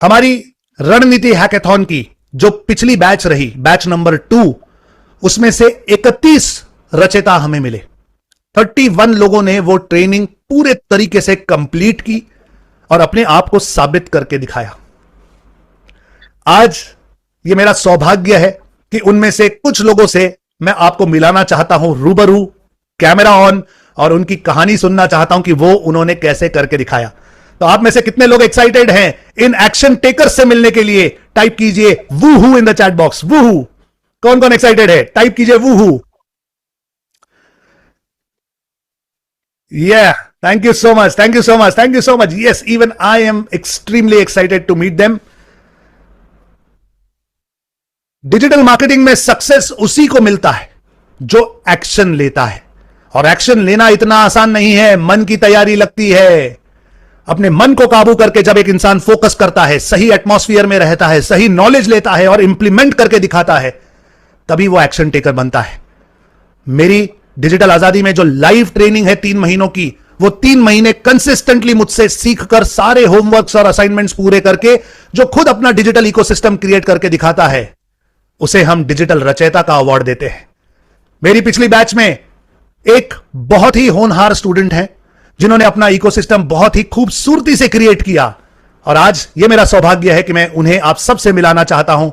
हमारी रणनीति हैकेथॉन की जो पिछली बैच रही, बैच नंबर 2, उसमें से 31 रचयिता हमें मिले। 31 लोगों ने वो ट्रेनिंग पूरे तरीके से कंप्लीट की और अपने आप को साबित करके दिखाया। आज ये मेरा सौभाग्य है कि उनमें से कुछ लोगों से मैं आपको मिलाना चाहता हूं रूबरू, कैमरा ऑन, और उनकी कहानी सुनना चाहता हूं कि वो उन्होंने कैसे करके दिखाया। तो आप में से कितने लोग एक्साइटेड हैं इन एक्शन टेकर्स से मिलने के लिए? टाइप कीजिए वूहू इन द चैट बॉक्स। वूहू, कौन कौन एक्साइटेड है? टाइप कीजिए वूहू। Yeah, thank you so much. Thank you so much. Thank you so much. Yes, even I am extremely excited to meet them. Digital marketing में success उसी को मिलता है जो एक्शन लेता है, और एक्शन लेना इतना आसान नहीं है, मन की तैयारी लगती है। अपने मन को काबू करके जब एक इंसान फोकस करता है, सही एटमॉस्फेयर में रहता है, सही नॉलेज लेता है और इंप्लीमेंट करके दिखाता है, तभी वो एक्शन टेकर बनता है। मेरी डिजिटल आजादी में जो लाइव ट्रेनिंग है 3 महीनों की, वो 3 महीने कंसिस्टेंटली मुझसे सीखकर सारे होमवर्क्स और असाइनमेंट्स पूरे करके जो खुद अपना डिजिटल इकोसिस्टम क्रिएट करके दिखाता है, उसे हम डिजिटल रचयिता का अवार्ड देते हैं। मेरी पिछली बैच में एक बहुत ही होनहार स्टूडेंट हैं जिन्होंने अपना इकोसिस्टम बहुत ही खूबसूरती से क्रिएट किया, और आज यह मेरा सौभाग्य है कि मैं उन्हें आप सबसे मिलाना चाहता हूं।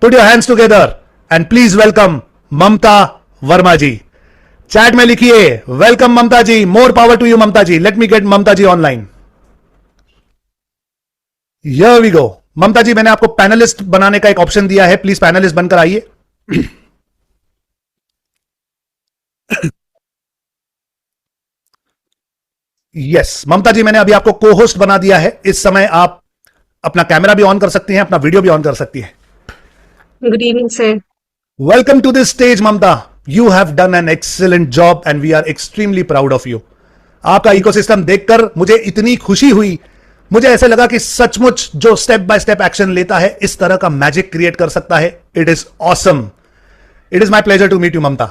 Put your hands together and please welcome Mamta Verma ji. Chat में लिखिए welcome Mamta ji, more power to you Mamata ji. Let me get Mamta ji online. Here we go. Mamta ji, मैंने आपको पैनलिस्ट बनाने का एक ऑप्शन दिया है, प्लीज पैनलिस्ट बनकर आइए। यस ममता जी, मैंने अभी आपको को होस्ट बना दिया है। इस समय आप अपना कैमरा भी ऑन कर सकती हैं, अपना वीडियो भी ऑन कर सकती हैं। Good evening sir. Welcome to this stage Mamata. You have done an excellent job and we are extremely proud of you. आपका इकोसिस्टम देखकर मुझे इतनी खुशी हुई, मुझे ऐसे लगा कि सचमुच जो स्टेप बाय स्टेप एक्शन लेता है इस तरह का मैजिक क्रिएट कर सकता है। It is awesome. It is my pleasure to meet you Mamata.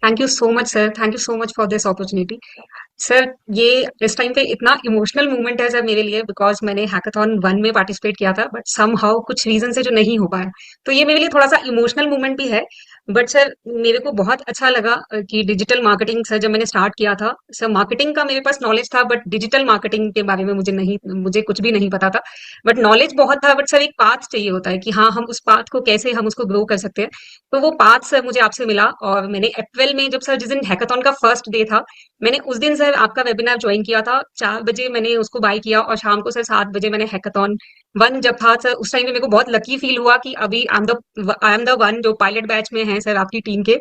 Thank you so much sir, thank you so much for this opportunity. Sir ये इस टाइम पे इतना इमोशनल मोमेंट है सर मेरे लिए, बिकॉज मैंने हैकाथॉन 1 में पार्टिसिपेट किया था, बट समहाउ कुछ रीजन से जो नहीं हो पाया, तो ये मेरे लिए थोड़ा सा इमोशनल मोमेंट भी है। बट सर मेरे को बहुत अच्छा लगा कि डिजिटल मार्केटिंग सर जब मैंने स्टार्ट किया था, सर मार्केटिंग का मेरे पास नॉलेज था, बट डिजिटल मार्केटिंग के बारे में मुझे कुछ भी नहीं पता था। बट नॉलेज बहुत था, बट सर एक पाथ चाहिए होता है कि हाँ हम उस पाथ को कैसे हम उसको ग्रो कर सकते हैं। तो वो पाथ सर मुझे आपसे मिला, और मैंने अप्रैल में जब सर जिस दिन हैकाथॉन का फर्स्ट डे था, मैंने उस दिन सर आपका वेबिनार ज्वाइन किया था। 4 बजे मैंने उसको बाय किया, और शाम को सर 7 बजे मैंने हैकाथॉन 1 जब था सर, उस टाइम पे मेरे को बहुत लकी फील हुआ कि अभी आई एम द वन जो पायलट बैच में है सर आपकी टीम के।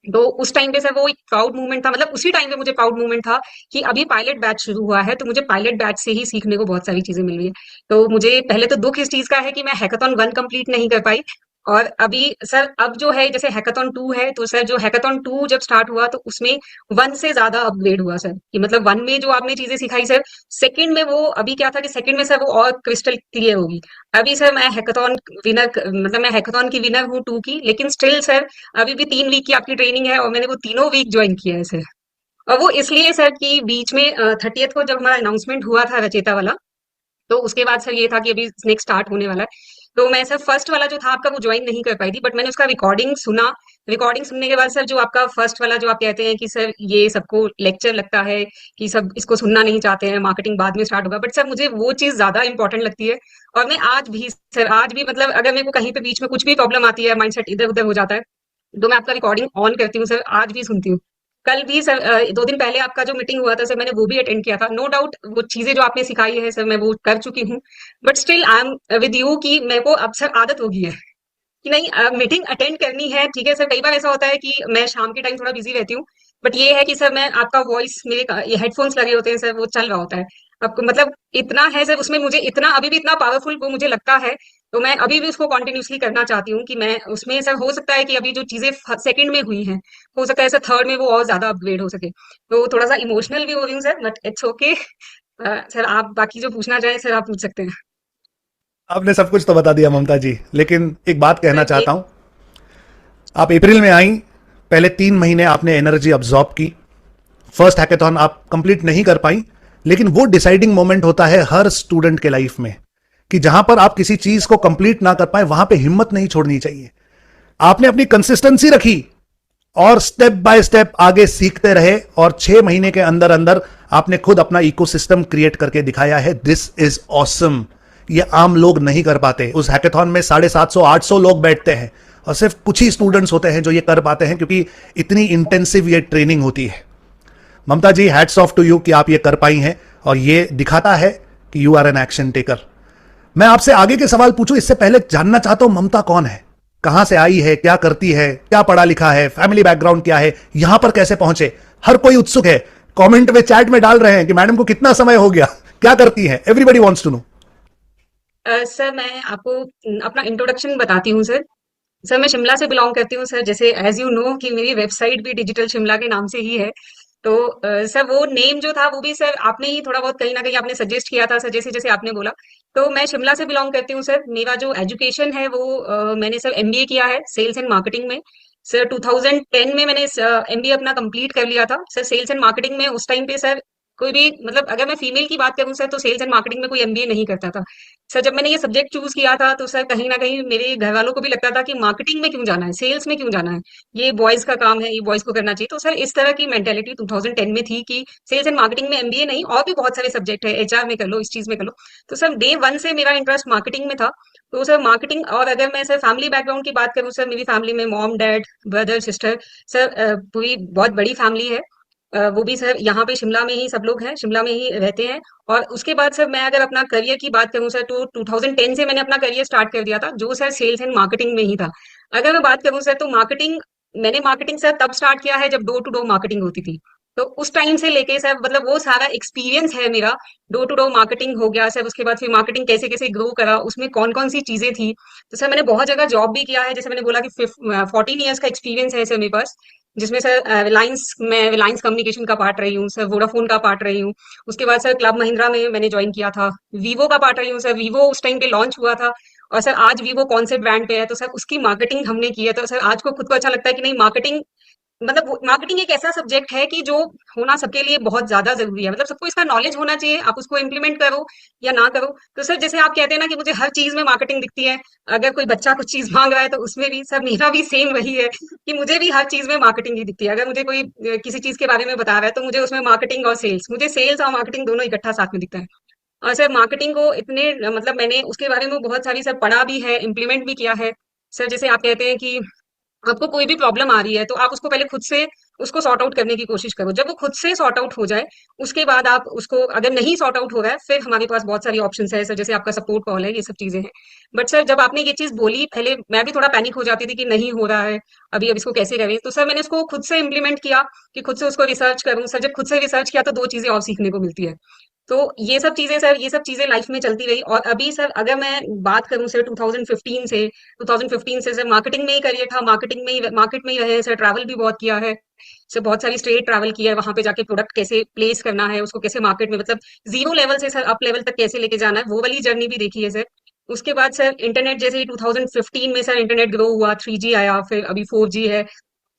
तो उस टाइम पे सर वो एक प्राउड मूवमेंट था, मतलब उसी टाइम पे मुझे प्राउड मूवमेंट था कि अभी पायलट बैच शुरू हुआ है, तो मुझे पायलट बैच से ही सीखने को बहुत सारी चीजें मिल रही है। तो मुझे पहले तो दुख इस चीज का है कि मैं हैकाथॉन 1 कंप्लीट नहीं कर पाई। और अभी सर अब जो है जैसे हैकाथॉन 2 है, तो सर जो हैकाथॉन 2 जब स्टार्ट हुआ तो उसमें 1 से ज्यादा अपग्रेड हुआ सर, कि मतलब 1 में जो आपने चीजें सिखाई सर, सेकंड में वो अभी क्या था कि सेकंड में सर वो और क्रिस्टल क्लियर होगी। अभी सर मैं हैकाथॉन विनर, मतलब मैं हैकाथॉन की विनर हूँ 2 की, लेकिन स्टिल सर अभी भी 3 वीक की आपकी ट्रेनिंग है, और मैंने वो तीनों वीक ज्वाइन किया है सर। और वो इसलिए सर कि बीच में 30th को जब हमारा अनाउंसमेंट हुआ था रचेता वाला, तो उसके बाद सर ये था कि अभी नेक्स्ट स्टार्ट होने वाला है। तो मैं सर फर्स्ट वाला जो था आपका वो ज्वाइन नहीं कर पाई थी, बट मैंने उसका रिकॉर्डिंग सुना। रिकॉर्डिंग सुनने के बाद सर जो आपका फर्स्ट वाला जो आप कहते हैं कि सर ये सबको लेक्चर लगता है कि सब इसको सुनना नहीं चाहते हैं, मार्केटिंग बाद में स्टार्ट होगा, बट सर मुझे वो चीज ज्यादा इंपॉर्टेंट लगती है। और मैं आज भी सर, आज भी मतलब अगर मेरे को कहीं पे बीच में कुछ भी प्रॉब्लम आती है, माइंडसेट इधर उधर हो जाता है, तो मैं आपका रिकॉर्डिंग ऑन करती हूँ सर, आज भी सुनती हूँ। कल भी सर 2 दिन पहले आपका जो मीटिंग हुआ था सर, मैंने वो भी अटेंड किया था। नो डाउट वो चीजें जो आपने सिखाई है सर मैं वो कर चुकी हूँ, but still I am with you कि मेरे को अब सर आदत हो गई है कि नहीं मीटिंग अटेंड करनी है। ठीक है सर, कई बार ऐसा होता है कि मैं शाम के टाइम थोड़ा बिजी रहती हूँ, बट ये है कि सर मैं आपका वॉइस, मेरे ये हेडफोन्स लगे होते हैं सर, वो चल रहा होता है। आपको मतलब इतना है सर उसमें, मुझे इतना अभी भी इतना पावरफुल वो मुझे लगता है, तो मैं अभी भी उसको कॉन्टिन्यूसली करना चाहती हूँ कि मैं उसमें सर, हो सकता है कि अभी जो चीजें सेकंड में हुई हैं, हो सकता है सर थर्ड में वो और ज्यादा अपग्रेड हो सके। तो थोड़ा सा इमोशनल भी हो रही हूँ sir, but it's okay. Sir आप बाकी जो पूछना चाहें सर आप पूछ सकते हैं। आपने सब कुछ तो बता दिया ममता जी, लेकिन एक बात कहना सर चाहता हूं। आप अप्रैल में आई, पहले 3 महीने आपने एनर्जी अब्सॉर्ब की, फर्स्ट हैकेथॉन आप कंप्लीट नहीं कर पाई, लेकिन वो डिसाइडिंग मोमेंट होता है हर स्टूडेंट के लाइफ में कि जहां पर आप किसी चीज को कंप्लीट ना कर पाए वहां पे हिम्मत नहीं छोड़नी चाहिए। आपने अपनी कंसिस्टेंसी रखी और स्टेप बाय स्टेप आगे सीखते रहे और 6 महीने के अंदर अंदर आपने खुद अपना इकोसिस्टम क्रिएट करके दिखाया है। This is awesome. ये आम लोग नहीं कर पाते। उस हैकेथॉन में 750-800 लोग बैठते हैं और सिर्फ कुछ ही स्टूडेंट्स होते हैं जो ये कर पाते हैं, क्योंकि इतनी इंटेंसिव ये ट्रेनिंग होती है। ममता जी, हैट्स ऑफ टू यू कि आप ये कर पाई हैं और ये दिखाता है कि you are an action taker. मैं आपसे आगे के सवाल पूछूं इससे पहले जानना चाहता हूं ममता कौन है, कहां से आई है, क्या करती है, क्या पढ़ा लिखा है, फैमिली बैकग्राउंड क्या है, यहां पर कैसे पहुंचे। हर कोई उत्सुक है, कमेंट में चैट में डाल रहे हैं कि मैडम को कितना समय हो गया, क्या करती हैं। Everybody wants to know. Sir मैं आपको अपना इंट्रोडक्शन बताती हूँ सर। सर मैं शिमला से बिलोंग करती हूँ सर, जैसे एज यू नो कि मेरी वेबसाइट भी डिजिटल शिमला के नाम से ही है। तो सर वो नेम जो था वो भी सर आपने ही थोड़ा बहुत कहीं ना कहीं आपने सजेस्ट किया था सर, जैसे जैसे आपने बोला। तो मैं शिमला से बिलोंग करती हूँ सर। मेरा जो एजुकेशन है वो मैंने सर एमबीए किया है सेल्स एंड मार्केटिंग में। सर 2010 में मैंने एमबीए अपना कंप्लीट कर लिया था सर सेल्स एंड मार्केटिंग में। उस टाइम पे सर कोई भी मतलब अगर मैं फीमेल की बात करूं सर तो सेल्स एंड मार्केटिंग में कोई एमबीए नहीं करता था सर। जब मैंने ये सब्जेक्ट चूज किया था तो सर कहीं ना कहीं मेरे घर वालों को भी लगता था कि मार्केटिंग में क्यों जाना है, सेल्स में क्यों जाना है, ये बॉयज का काम है, ये बॉयज को करना चाहिए। तो सर इस तरह की मेंटेलिटी 2010 में थी कि सेल्स एंड मार्केटिंग में एमबीए नहीं और भी बहुत सारे सब्जेक्ट है, एचआर में कर लो, इस चीज में कर लो। तो सर डे वन से मेरा इंटरेस्ट मार्केटिंग में था। तो सर मार्केटिंग, और अगर मैं सर फैमिली बैकग्राउंड की बात करूं सर, मेरी फैमिली में mom dad brother sister sir पूरी बहुत बड़ी फैमिली है। वो भी सर यहाँ पे शिमला में ही सब लोग हैं, शिमला में ही रहते हैं। और उसके बाद सर मैं अगर अपना करियर की बात करूं सर तो 2010 से मैंने अपना करियर स्टार्ट कर दिया था जो सर सेल्स एंड मार्केटिंग में ही था। अगर मैं बात करूं सर तो मार्केटिंग, मैंने मार्केटिंग सर तब स्टार्ट किया है जब डोर टू डोर मार्केटिंग होती थी। तो उस टाइम से लेके सर मतलब वो सारा एक्सपीरियंस है मेरा। डोर टू डोर मार्केटिंग हो गया सर, उसके बाद फिर मार्केटिंग कैसे कैसे ग्रो करा, उसमें कौन कौन सी चीजें थी। तो सर मैंने बहुत जगह जॉब भी किया है, जैसे मैंने बोला कि 14 ईयर्स का एक्सपीरियंस है सर मेरे पास। जिसमें सर रिलायंस, मैं रिलायंस कम्युनिकेशन का पार्ट रही हूँ सर, वोडाफोन का पार्ट रही हूँ। उसके बाद सर क्लब महिंद्रा में मैंने ज्वाइन किया था। वीवो का पार्ट रही हूँ सर, वीवो उस टाइम पे लॉन्च हुआ था। और सर आज वीवो कौन से ब्रांड पे है तो सर उसकी मार्केटिंग हमने की है। तो सर आज को खुद को अच्छा लगता है कि नहीं, मार्केटिंग मतलब मार्केटिंग एक ऐसा सब्जेक्ट है कि जो होना सबके लिए बहुत ज्यादा जरूरी है। मतलब सबको इसका नॉलेज होना चाहिए, आप उसको इम्प्लीमेंट करो या ना करो। तो सर जैसे आप कहते हैं ना कि मुझे हर चीज में मार्केटिंग दिखती है, अगर कोई बच्चा कुछ चीज मांग रहा है तो उसमें भी सर मेरा भी सेम वही है कि मुझे भी हर चीज में मार्केटिंग ही दिखती है। अगर मुझे कोई किसी चीज के बारे में बता रहा है तो मुझे उसमें मार्केटिंग और सेल्स, मुझे सेल्स और मार्केटिंग दोनों इकट्ठा साथ में दिखता है। और सर मार्केटिंग को इतने मतलब मैंने उसके बारे में बहुत सारी सर पढ़ा भी है, इम्प्लीमेंट भी किया है। सर जैसे आप कहते हैं कि आपको कोई भी प्रॉब्लम आ रही है तो आप उसको पहले खुद से उसको सॉर्ट आउट करने की कोशिश करो। जब वो खुद से सॉर्ट आउट हो जाए उसके बाद आप उसको, अगर नहीं सॉर्ट आउट हो रहा है फिर हमारे पास बहुत सारी ऑप्शंस है सर, जैसे आपका सपोर्ट कॉल है, ये सब चीजें हैं। बट सर जब आपने ये चीज बोली, पहले मैं भी थोड़ा पैनिक हो जाती थी कि नहीं हो रहा है अभी, अब इसको कैसे करें। तो सर मैंने इसको खुद से इम्प्लीमेंट किया कि खुद से उसको रिसर्च करूं सर। जब खुद से रिसर्च किया तो दो चीजें और सीखने को मिलती है। तो ये सब चीजें सर, ये सब चीजें लाइफ में चलती रही। और अभी सर अगर मैं बात करूं सर 2015 से सर मार्केटिंग में ही करियर था, मार्केट में ही रहे हैं सर। ट्रैवल भी बहुत किया है सर, बहुत सारी स्टेट ट्रैवल किया है, वहां पे जाके प्रोडक्ट कैसे प्लेस करना है, उसको कैसे मार्केट में मतलब जीरो लेवल से सर अप लेवल तक कैसे लेके जाना है, वो वाली जर्नी भी देखी है सर। उसके बाद सर इंटरनेट, जैसे ही 2015 में सर इंटरनेट ग्रो हुआ, 3G आया, फिर अभी 4G है,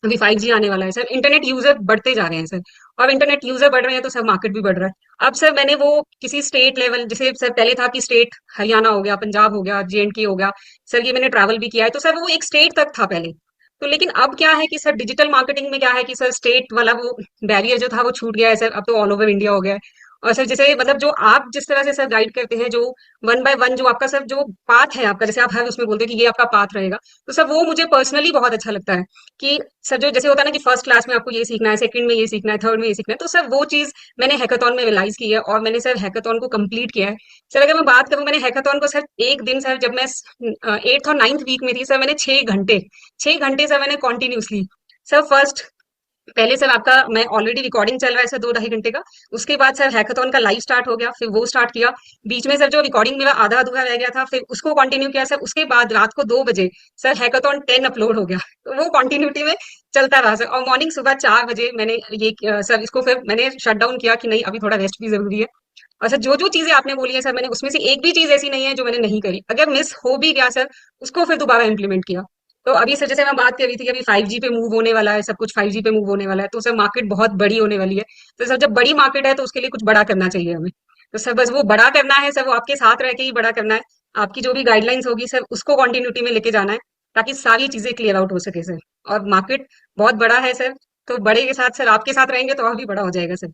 अभी 5G आने वाला है सर। इंटरनेट यूजर बढ़ते जा रहे हैं सर, और इंटरनेट यूजर बढ़ रहे हैं तो सर मार्केट भी बढ़ रहा है। अब सर मैंने वो किसी स्टेट लेवल, जैसे सर पहले था कि स्टेट हरियाणा हो गया, पंजाब हो गया, JNK हो गया सर, ये मैंने ट्रैवल भी किया है। तो सर वो एक स्टेट तक था पहले। तो लेकिन अब क्या है कि सर डिजिटल मार्केटिंग में क्या है कि सर स्टेट वाला वो बैरियर जो था वो छूट गया है सर, अब तो ऑल ओवर इंडिया हो गया है। और सर जैसे मतलब जो आप जिस तरह से सर गाइड करते हैं, जो वन बाय वन जो आपका सर जो पाथ है आपका, जैसे आप हर उसमें बोलते हैं कि ये आपका पाथ रहेगा, तो सर वो मुझे पर्सनली बहुत अच्छा लगता है कि सर जो जैसे होता है ना कि फर्स्ट क्लास में आपको ये सीखना है, सेकंड में ये सीखना है, थर्ड में ये सीखना है, तो सर वो चीज मैंने हैकाथॉन में रियलाइज की है और मैंने सर हैकाथॉन को कंप्लीट किया है। सर अगर मैं बात करूं, मैंने हैकाथॉन को सर एक दिन सर, जब मैं 8th और 9th वीक में थी सर, मैंने 6 घंटे सर मैंने कॉन्टिन्यूसली सर फर्स्ट, पहले सर आपका मैं ऑलरेडी रिकॉर्डिंग चल रहा है सर 2 ढाई घंटे का। उसके बाद सर हैकाथॉन का लाइव स्टार्ट हो गया, फिर वो स्टार्ट किया। बीच में सर जो रिकॉर्डिंग मेरा आधा अधूरा रह गया था फिर उसको कंटिन्यू किया सर। उसके बाद रात को 2 बजे सर हैकाथॉन 10 अपलोड हो गया, तो वो कंटिन्यूटी में चलता रहा सर। और मॉर्निंग सुबह 4 बजे मैंने ये सर इसको फिर मैंने शट डाउन किया कि नहीं, अभी थोड़ा रेस्ट भी जरूरी है। और सर जो जो चीजें आपने बोली है सर, मैंने उसमें से एक भी चीज ऐसी नहीं है जो मैंने नहीं करी। अगर मिस हो भी गया सर, उसको फिर दोबारा इंप्लीमेंट किया। तो अभी सर जैसे मैं बात कर रही थी कि अभी 5G पे मूव होने वाला है, सब कुछ 5G पे मूव होने वाला है, तो सर मार्केट बहुत बड़ी होने वाली है। तो सर जब बड़ी मार्केट है तो उसके लिए कुछ बड़ा करना चाहिए हमें। तो सर बस वो बड़ा करना है सर, वो आपके साथ रह के ही बड़ा करना है। आपकी जो भी गाइडलाइंस होगी सर उसको कंटिन्यूटी में लेके जाना है, ताकि सारी चीजें क्लियर आउट हो सके सर। और मार्केट बहुत बड़ा है सर, तो बड़े के साथ सर आपके साथ रहेंगे तो और भी बड़ा हो जाएगा सर।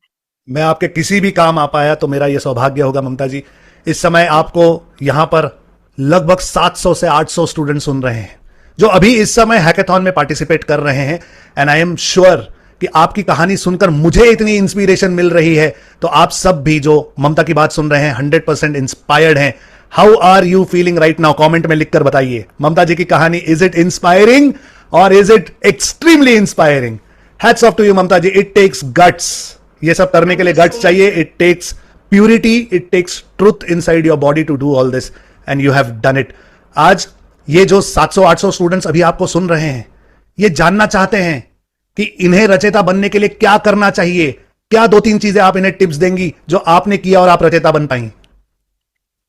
मैं आपके किसी भी काम आ पाया तो मेरा यह सौभाग्य होगा ममता जी। इस समय आपको यहां पर लगभग 700 से 800 स्टूडेंट सुन रहे हैं जो अभी इस समय हैकेथॉन में पार्टिसिपेट कर रहे हैं। एंड आई एम श्योर कि आपकी कहानी सुनकर मुझे इतनी इंस्पिरेशन मिल रही है, तो आप सब भी जो ममता की बात सुन रहे हैं 100% इंस्पायर्ड हैं। How are you feeling right now? Comment में लिखकर बताइए ममता जी की कहानी, is it inspiring or is it extremely inspiring? Hats off to you Mamata ji. It takes guts, ये सब करने के लिए thank you guts so much. चाहिए। It takes purity, it takes truth inside your body to do all this, and you have done it. आज ये जो 700-800 students अभी आपको सुन रहे हैं, ये जानना चाहते हैं कि इन्हें रचयिता बनने के लिए क्या करना चाहिए। क्या 2-3 चीजें आप इन्हें टिप्स देंगी जो आपने किया और आप रचयिता बन पाई?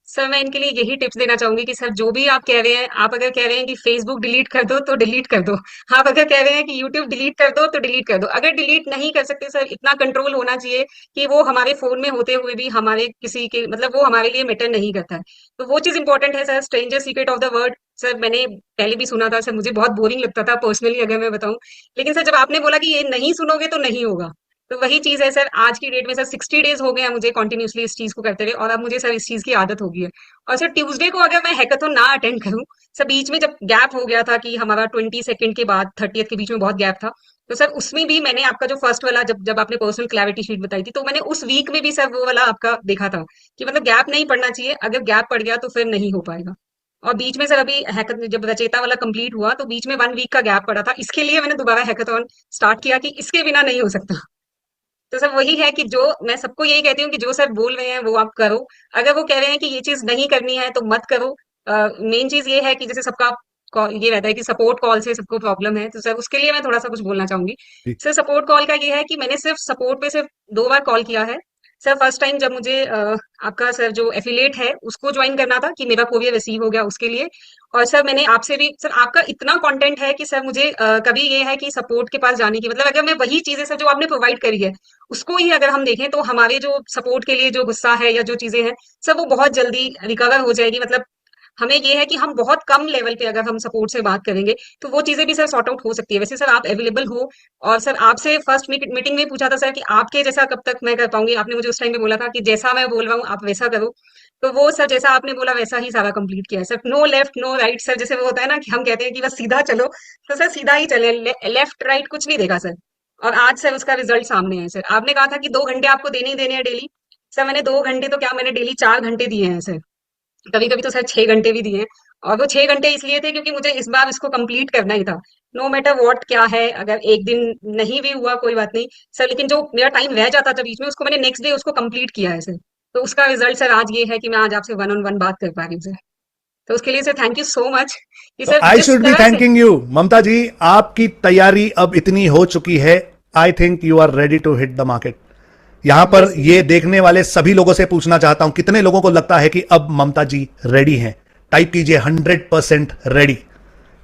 सर मैं इनके लिए यही टिप्स देना चाहूंगी कि सर जो भी आप कह रहे हैं, आप अगर कह रहे हैं कि फेसबुक डिलीट कर दो तो डिलीट कर दो, आप अगर कह रहे हैं कि यूट्यूब डिलीट कर दो तो डिलीट कर दो। अगर डिलीट नहीं कर सकते सर, इतना कंट्रोल होना चाहिए कि वो हमारे फोन में होते हुए भी हमारे किसी के मतलब वो हमारे लिए मैटर नहीं करता है। तो वो चीज इंपॉर्टेंट है sir. Stranger secret of the word sir मैंने पहले भी सुना था सर, मुझे बहुत बोरिंग लगता था पर्सनली अगर मैं बताऊं। लेकिन सर जब आपने बोला कि ये नहीं सुनोगे तो नहीं होगा, तो वही चीज है सर। आज की डेट में सर 60 डेज हो गए हैं मुझे कंटिन्यूअसली इस चीज को करते हुए, और अब मुझे सर इस चीज की आदत हो गई है। और सर ट्यूसडे को अगर मैं हैकाथॉन ना अटेंड करूं, सर बीच में जब गैप हो गया था कि हमारा 22 के बाद 30th के बीच में बहुत गैप था, तो सर उसमें भी मैंने आपका जो फर्स्ट वाला जब जब आपने पर्सनल क्लैरिटी शीट बताई थी, तो मैंने उस वीक में भी सर वो वाला आपका देखा था कि मतलब गैप नहीं पड़ना चाहिए। अगर गैप पड़ गया तो फिर नहीं हो पाएगा। और बीच में सर अभी हैकाथन जब रचेता वाला कंप्लीट हुआ तो बीच में 1 वीक का गैप पड़ा था, इसके लिए मैंने दोबारा हैकाथॉन स्टार्ट किया कि इसके बिना नहीं हो सकता। तो सर वही है कि जो मैं सबको यही कहती हूँ कि जो सर बोल रहे हैं वो आप करो। अगर वो कह रहे हैं कि ये चीज नहीं करनी है तो मत करो। मेन चीज ये है कि जैसे सबका ये रहता है कि सपोर्ट कॉल से सबको प्रॉब्लम है, तो सर उसके लिए मैं थोड़ा सा कुछ बोलना चाहूंगी। सर सपोर्ट कॉल का ये है कि मैंने सिर्फ सपोर्ट पे सिर्फ 2 बार कॉल किया है। सर फर्स्ट टाइम जब मुझे आपका सर जो एफिलिएट है उसको ज्वाइन करना था कि मेरा कोरियर रिसीव हो गया उसके लिए। और सर मैंने आपसे भी सर आपका इतना कंटेंट है कि सर मुझे कभी ये है कि सपोर्ट के पास जाने की मतलब अगर मैं वही चीजें सर जो आपने प्रोवाइड करी है उसको ही अगर हम देखें तो हमारे जो सपोर्ट के लिए जो गुस्सा है या जो चीजें हैं सर वो बहुत जल्दी रिकवर हो जाएगी। मतलब हमें ये है कि हम बहुत कम लेवल पे अगर हम सपोर्ट से बात करेंगे तो वो चीजें भी सर सॉर्ट आउट हो सकती है। वैसे सर आप अवेलेबल हो, और सर आपसे फर्स्ट मीटिंग में पूछा था सर कि आपके जैसा कब तक मैं कर पाऊंगी। आपने मुझे उस टाइम पे बोला था कि जैसा मैं बोल रहा हूँ आप वैसा करो। तो वो सर जैसा आपने बोला वैसा ही सारा कंप्लीट किया है sir. No left no right sir, जैसे वो होता है ना कि हम कहते हैं कि बस सीधा चलो, तो सर सीधा ही चले, लेफ्ट राइट कुछ नहीं देखा सर। और आज सर उसका रिजल्ट सामने है सर। आपने कहा था कि 2 घंटे आपको देने ही देने हैं डेली। सर मैंने 2 घंटे तो क्या, मैंने डेली 4 घंटे दिए हैं सर। कभी कभी तो सर 6 घंटे भी दिए हैं। और वो 6 घंटे इसलिए थे क्योंकि मुझे इस बार इसको कंप्लीट करना ही था। नो मैटर वॉट क्या है, अगर एक दिन नहीं भी हुआ कोई बात नहीं सर, लेकिन जो मेरा टाइम रह जाता था बीच में उसको मैंने नेक्स्ट डे उसको कंप्लीट किया है सर। तो उसका रिजल्ट सर आज ये है कि मैं आज आपसे वन ऑन वन बात कर पा रही हूँ सर। तो उसके लिए sir thank you so much कि तो सर आई जिस शुड बी तरह से। थैंकिंग यू ममता जी। आपकी तैयारी अब इतनी हो चुकी है, I think you are ready to hit the market. यहां पर यस ये देखने वाले सभी लोगों से पूछना चाहता हूं, कितने लोगों को लगता है कि अब ममता जी रेडी हैं? टाइप कीजिए 100% रेडी।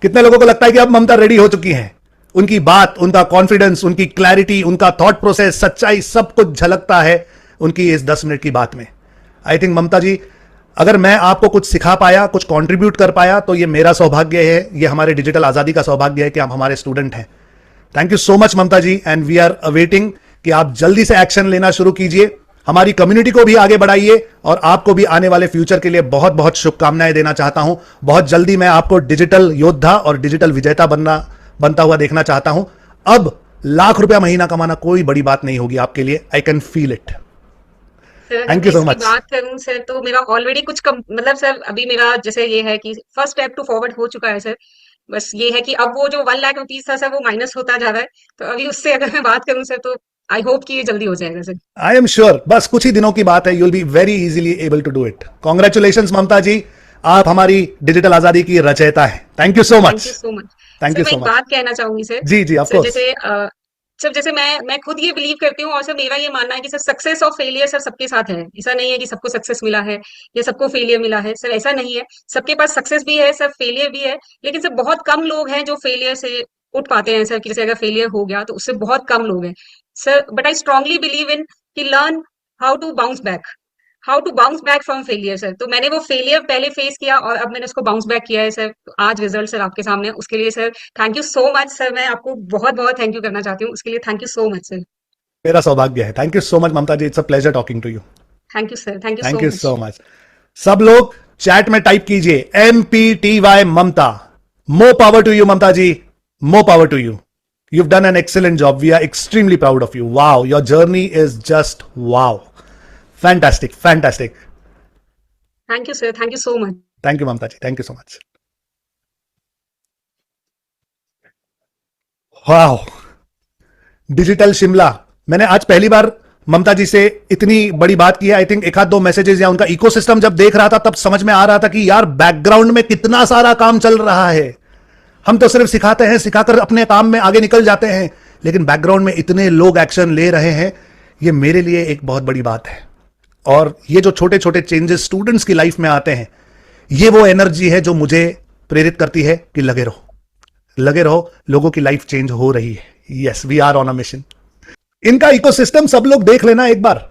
कितने लोगों को लगता है कि अब ममता रेडी हो चुकी हैं? उनकी बात, उनका कॉन्फिडेंस, उनकी क्लैरिटी, उनका थॉट प्रोसेस, सच्चाई, सब कुछ झलकता है उनकी इस 10 मिनट की बात में। आई थिंक ममता जी, अगर मैं आपको कुछ सिखा पाया, कुछ कंट्रीब्यूट कर पाया, तो ये मेरा सौभाग्य है, ये हमारे डिजिटल आजादी का सौभाग्य है कि आप हमारे स्टूडेंट हैं। Thank you so much Mamata ji, and we are awaiting कि आप जल्दी से एक्शन लेना शुरू कीजिए। हमारी कम्युनिटी को भी आगे बढ़ाइए, और आपको भी आने वाले फ्यूचर के लिए बहुत बहुत शुभकामनाएं देना चाहता हूं। बहुत जल्दी मैं आपको डिजिटल योद्धा और डिजिटल विजेता बनता हुआ देखना चाहता हूं। अब ₹1,00,000 महीना कमाना कोई बड़ी बात नहीं होगी आपके लिए। I can feel it. Sir अगर थैंक मैं यू सो इसकी मच। बात करूं सर तो मेरा ऑलरेडी कुछ कम मतलब सर अभी मेरा जैसे ये है कि फर्स्ट स्टेप टू फॉरवर्ड हो चुका है सर। बस ये है कि अब वो जो 1 लाख रुपीज था सर वो माइनस होता जा रहा है। तो अभी उससे अगर मैं बात करूं सर तो आई होप कि ये जल्दी हो जाएगा सर। आई एम श्योर, बस कुछ ही दिनों की बात है, you'll be very easily able to do it. Congratulation Mamta ji, आप हमारी डिजिटल आजादी की रचयिता है। Thank you so thank you much. So much. Thank sir you मैं सो एक मच। बात कहना चाहूंगी सर। जी जी, ऑफ सर कोर्स। जैसे सर जैसे मैं खुद ये बिलीव करती हूँ, और सर मेरा ये मानना है कि सर सक्सेस और फेलियर सर सबके साथ है। ऐसा नहीं है कि सबको सक्सेस मिला है या सबको फेलियर मिला है सर, ऐसा नहीं है। सबके पास सक्सेस भी है सर, फेलियर भी है। लेकिन सर बहुत कम लोग हैं जो फेलियर से उठ पाते हैं सर, कि जैसे अगर फेलियर हो गया तो उससे बहुत कम लोग हैं sir. But I strongly believe in कि learn how to bounce back. How to bounce back from failure sir. तो मैंने वो फेलियर पहले फेस किया और अब मैंने उसको बाउंस बैक किया है सर। तो आज रिजल्ट सर आपके सामने है। उसके लिए sir thank you so much sir. मैं आपको बहुत बहुत थैंक यू करना चाहती हूँ उसके लिए। Thank you so much sir. मेरा सौभाग्य है। Thank you so much Mamata ji, it's a pleasure talking to you. Thank you sir. Thank you thank so you much. So much. सब लोग चैट में टाइप कीजिए MPTY Mamata. More power to you Mamata ji, more power to you. You've done an excellent job. We are extremely proud of you. Wow, your journey is just wow. Fantastic, fantastic. Thank you sir. Thank you so much. Thank you, Mamta ji. Thank you so much. Wow. Digital Shimla. मैंने आज पहली बार ममता जी से इतनी बड़ी बात की है। I think एक आध दो मैसेजेस या उनका इकोसिस्टम जब देख रहा था तब समझ में आ रहा था कि यार बैकग्राउंड में कितना सारा काम चल रहा है। हम तो सिर्फ सिखाते हैं, सिखाकर अपने काम में आगे निकल जाते हैं, लेकिन बैकग्राउंड में इतने लोग एक्शन ले रहे हैं, ये मेरे लिए एक बहुत बड़ी बात है। और ये जो छोटे छोटे चेंजेस स्टूडेंट्स की लाइफ में आते हैं, ये वो एनर्जी है जो मुझे प्रेरित करती है कि लगे रहो, लगे रहो, लोगों की लाइफ चेंज हो रही है। Yes, we are on a mission. इनका इकोसिस्टम सब लोग देख लेना एक बार।